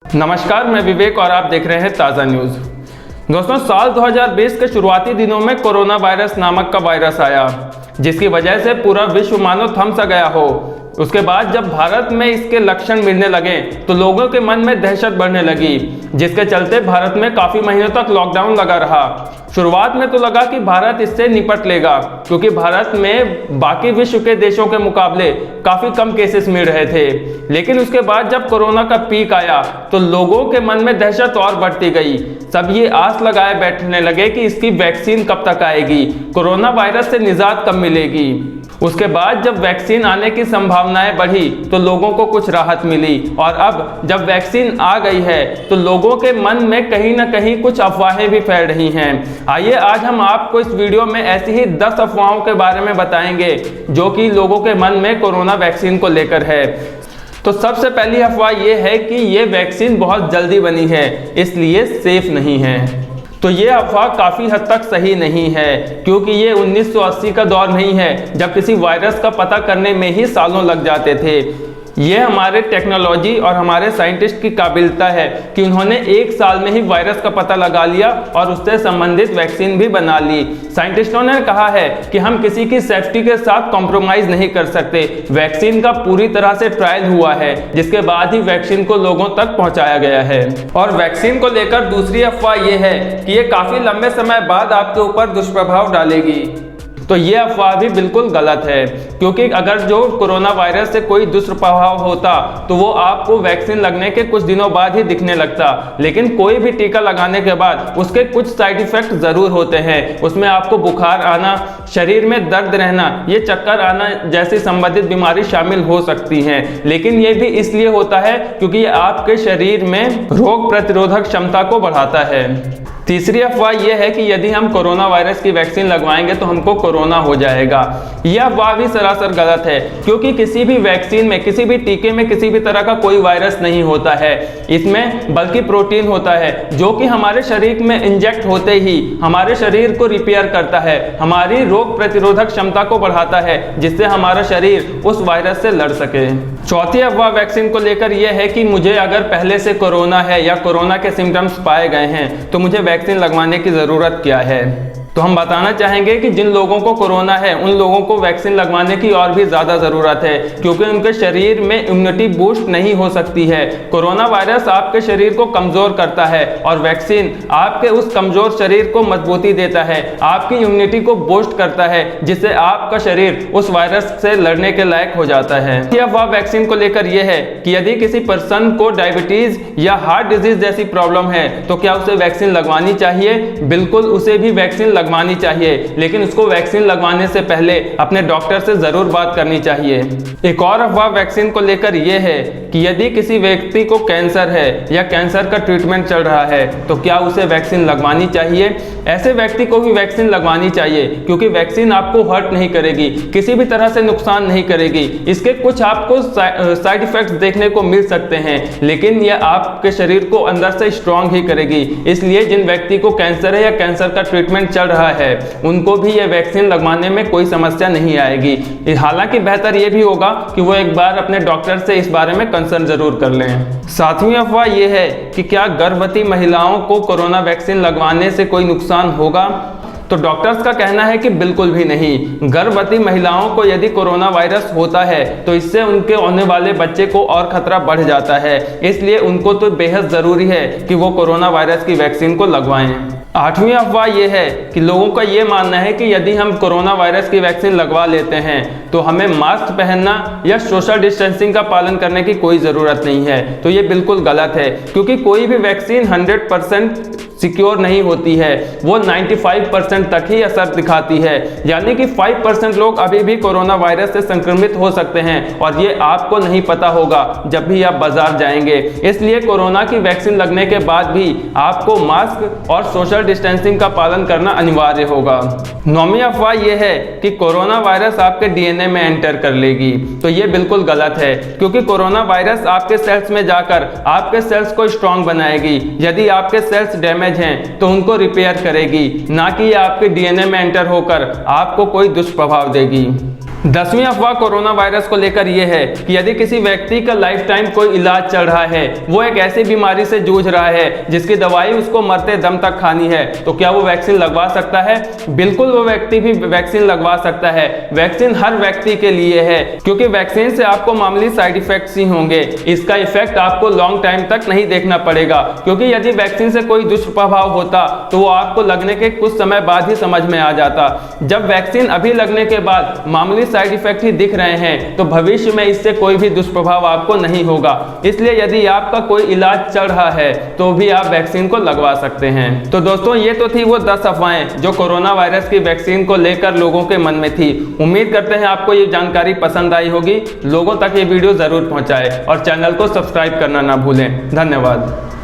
नमस्कार, मैं विवेक और आप देख रहे हैं ताज़ा न्यूज़। दोस्तों, साल 2020 के शुरुआती दिनों में कोरोना वायरस नामक का वायरस आया, जिसकी वजह से पूरा विश्व मानो थम सा गया हो। उसके बाद जब भारत में इसके लक्षण मिलने लगे तो लोगों के मन में दहशत बढ़ने लगी, जिसके चलते भारत में काफ़ी महीनों तक लॉकडाउन लगा रहा। शुरुआत में तो लगा कि भारत इससे निपट लेगा, क्योंकि भारत में बाकी विश्व के देशों के मुकाबले काफ़ी कम केसेस मिल रहे थे। लेकिन उसके बाद जब कोरोना का पीक आया तो लोगों के मन में दहशत और बढ़ती गई। सब ये आस लगाए बैठने लगे कि इसकी वैक्सीन कब तक आएगी, कोरोना वायरस से निजात कब मिलेगी। उसके बाद जब वैक्सीन आने की संभावनाएं बढ़ी तो लोगों को कुछ राहत मिली, और अब जब वैक्सीन आ गई है तो लोगों के मन में कहीं ना कहीं कुछ अफवाहें भी फैल रही हैं। आइए आज हम आपको इस वीडियो में ऐसी ही 10 अफवाहों के बारे में बताएंगे जो कि लोगों के मन में कोरोना वैक्सीन को लेकर है। तो सबसे पहली अफवाह ये है कि ये वैक्सीन बहुत जल्दी बनी है, इसलिए सेफ नहीं है। तो ये अफवाह काफ़ी हद तक सही नहीं है, क्योंकि ये 1980 का दौर नहीं है जब किसी वायरस का पता करने में ही सालों लग जाते थे। ये हमारे टेक्नोलॉजी और हमारे साइंटिस्ट की काबिलियत है कि उन्होंने 1 साल में ही वायरस का पता लगा लिया और उससे संबंधित वैक्सीन भी बना ली। साइंटिस्टों ने कहा है कि हम किसी की सेफ्टी के साथ कॉम्प्रोमाइज़ नहीं कर सकते। वैक्सीन का पूरी तरह से ट्रायल हुआ है, जिसके बाद ही वैक्सीन को लोगों तक पहुंचाया गया है। और वैक्सीन को लेकर दूसरी अफवाह ये है कि ये काफ़ी लंबे समय बाद आपके ऊपर दुष्प्रभाव डालेगी। तो ये अफवाह भी बिल्कुल गलत है, क्योंकि अगर जो कोरोना वायरस से कोई दुष्प्रभाव होता तो वो आपको वैक्सीन लगने के कुछ दिनों बाद ही दिखने लगता। लेकिन कोई भी टीका लगाने के बाद उसके कुछ साइड इफेक्ट ज़रूर होते हैं। उसमें आपको बुखार आना, शरीर में दर्द रहना, ये चक्कर आना जैसी संबंधित बीमारी शामिल हो सकती हैं। लेकिन ये भी इसलिए होता है क्योंकि ये आपके शरीर में रोग प्रतिरोधक क्षमता को बढ़ाता है। तीसरी अफवाह यह है कि यदि हम कोरोना वायरस की वैक्सीन लगवाएंगे तो हमको कोरोना हो जाएगा। यह अफवाह भी सरासर गलत है, क्योंकि किसी भी वैक्सीन में, किसी भी टीके में किसी भी तरह का कोई वायरस नहीं होता है। इसमें बल्कि प्रोटीन होता है, जो कि हमारे शरीर में इंजेक्ट होते ही हमारे शरीर को रिपेयर करता है, हमारी रोग प्रतिरोधक क्षमता को बढ़ाता है, जिससे हमारा शरीर उस वायरस से लड़ सके। चौथी अफवाह वैक्सीन को लेकर यह है कि मुझे अगर पहले से कोरोना है या कोरोना के सिम्टम्स पाए गए हैं तो मुझे वैक्सीन लगवाने की ज़रूरत क्या है। तो हम बताना चाहेंगे कि जिन लोगों को कोरोना है उन लोगों को वैक्सीन लगवाने की और भी ज़्यादा ज़रूरत है, क्योंकि उनके शरीर में इम्यूनिटी बूस्ट नहीं हो सकती है। कोरोना वायरस आपके शरीर को कमज़ोर करता है और वैक्सीन आपके उस कमज़ोर शरीर को मजबूती देता है, आपकी इम्यूनिटी को बूस्ट करता है, जिससे आपका शरीर उस वायरस से लड़ने के लायक हो जाता है। यह अफवाह वैक्सीन को लेकर यह है कि यदि किसी पर्सन को डायबिटीज़ या हार्ट डिजीज़ जैसी प्रॉब्लम है तो क्या उसे वैक्सीन लगवानी चाहिए। बिल्कुल, उसे भी वैक्सीन लगवानी चाहिए, लेकिन उसको वैक्सीन लगवाने से पहले अपने डॉक्टर से ज़रूर बात करनी चाहिए। एक और अफवाह वैक्सीन को लेकर यह है कि यदि किसी व्यक्ति को कैंसर है या कैंसर का ट्रीटमेंट चल रहा है तो क्या उसे वैक्सीन लगवानी चाहिए। ऐसे व्यक्ति को भी वैक्सीन लगवानी चाहिए, क्योंकि वैक्सीन आपको हर्ट नहीं करेगी, किसी भी तरह से नुकसान नहीं करेगी। इसके कुछ आपको साइड इफेक्ट्स देखने को मिल सकते हैं, लेकिन यह आपके शरीर को अंदर से स्ट्रांग ही करेगी। इसलिए जिन व्यक्ति को कैंसर है या कैंसर का ट्रीटमेंट चल रहा है उनको भी ये वैक्सीन लगवाने में कोई समस्या नहीं आएगी। हालांकि बेहतर ये भी होगा कि वो एक बार अपने डॉक्टर से इस बारे में कंसर्न जरूर कर लें। सातवीं अफवाह ये है कि क्या गर्भवती महिलाओं को कोरोना वैक्सीन लगवाने से कोई नुकसान होगा। तो डॉक्टर्स का कहना है कि बिल्कुल भी नहीं। गर्भवती महिलाओं को यदि कोरोना वायरस होता है तो इससे उनके होने वाले बच्चे को और खतरा बढ़ जाता है, इसलिए उनको तो बेहद ज़रूरी है कि वो कोरोना वायरस की वैक्सीन को लगवाएं। आठवीं अफवाह यह है कि लोगों का ये मानना है कि यदि हम कोरोना वायरस की वैक्सीन लगवा लेते हैं तो हमें मास्क पहनना या सोशल डिस्टेंसिंग का पालन करने की कोई ज़रूरत नहीं है। तो ये बिल्कुल गलत है, क्योंकि कोई भी वैक्सीन 100% सिक्योर नहीं होती है, वो 95% तक ही असर दिखाती है। यानी कि 5% लोग अभी भी कोरोना वायरस से संक्रमित हो सकते हैं, और ये आपको नहीं पता होगा जब भी आप बाजार जाएंगे। इसलिए कोरोना की वैक्सीन लगने के बाद भी आपको मास्क और सोशल डिस्टेंसिंग का पालन करना अनिवार्य होगा। नौवीं अफवाह यह है कि कोरोना वायरस आपके डीएनए में एंटर कर लेगी। तो ये बिल्कुल गलत है, क्योंकि कोरोना वायरस आपके सेल्स में जाकर आपके सेल्स को स्ट्रांग बनाएगी। यदि आपके सेल्स डैमेज हैं तो उनको रिपेयर करेगी, ना कि आपके डीएनए में एंटर होकर आपको कोई दुष्प्रभाव देगी। 10वीं अफवाह कोरोना वायरस को लेकर यह है कि यदि किसी व्यक्ति का लाइफ टाइम कोई इलाज चल रहा है, वो एक ऐसी बीमारी से जूझ रहा है जिसकी दवाई उसको मरते दम तक खानी है, तो क्या वो वैक्सीन लगवा सकता है? बिल्कुल, वो व्यक्ति भी वैक्सीन लगवा सकता है। वैक्सीन हर व्यक्ति के लिए है, क्योंकि वैक्सीन से आपको मामूली साइड इफेक्ट्स ही होंगे। इसका इफेक्ट आपको लॉन्ग टाइम तक नहीं देखना पड़ेगा, क्योंकि यदि वैक्सीन से कोई दुष्प्रभाव होता तो वो आपको लगने के कुछ समय बाद ही समझ में आ जाता। जब वैक्सीन अभी लगने के बाद मामूली साइड इफेक्ट ही दिख रहे हैं, तो भविष्य में इससे कोई भी दुष्प्रभाव आपको नहीं होगा। इसलिए यदि आपका कोई इलाज चल रहा है तो भी आप वैक्सीन को लगवा सकते हैं। तो दोस्तों, ये तो थी वो 10 अफवाहें जो कोरोना वायरस की वैक्सीन को लेकर लोगों के मन में थी। उम्मीद करते हैं आपको ये जानकारी पसंद आई होगी। लोगों तक ये वीडियो जरूर पहुंचाएं और चैनल को सब्सक्राइब करना ना भूलें। धन्यवाद।